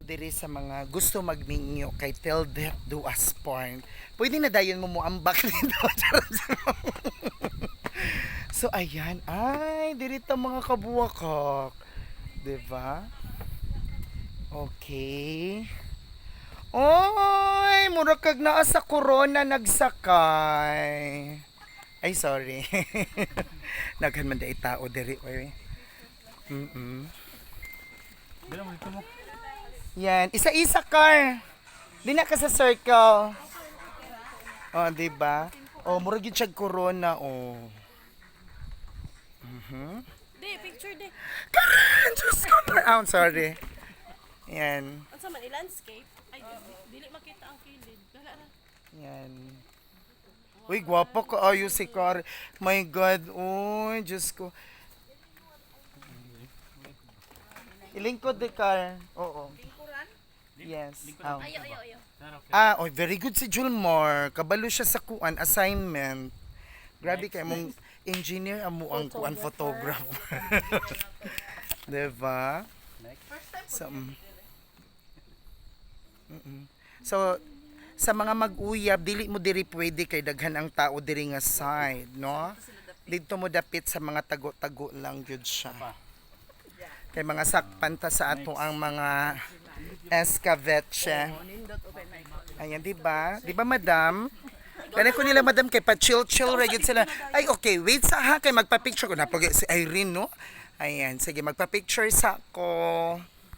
diri sa mga gusto magminyo kay Tell Them Do Us Porn. Pwede na dayon mo ambak dito. So ayan, ay dirito mga kabuwakak. 'Di ba? Okay. Oy, mura kag naa sa corona nagsakay. Ay sorry. Naghan man day tao diri oy. Dala mo dito mo. Yan, isa-isa car. Di na ka sa circle. Oh, di ba? Oh, mura gyud siya corona oh. Di, picture di. Karan, Diyos ko. Oh, sorry. Yan. Ang sa man, i-landscape. Ay, dili makita ang kilid. Dala na. Yan. Uy, gwapo ka ayo si Car. My God, uy, Diyos ko. Ilingkod di Car. Oo. Yes. Oh. Ayo, ayo, ayo. Ah, oh, very good si Julmar. Kabalo siya sa kuan assignment. Grabe kay mong engineer amo ang kuan photographer. Diba? So, so sa mga mag-uyab dili mo diri pwede kay daghan ang tao diri nga side, no? Dito mo dapit sa mga tago-tago lang gyud siya. Kay mga sakpan ta sa ato ang mga escabeche. Ayan, di ba? Di ba, madam? Kaya ko nila, madam, kay pa-chill-chill, right sila. Ay, okay, wait sa ha, kay magpa-picture ko. Napag si Irene, no? Ayan, sige, magpa-picture sa ko.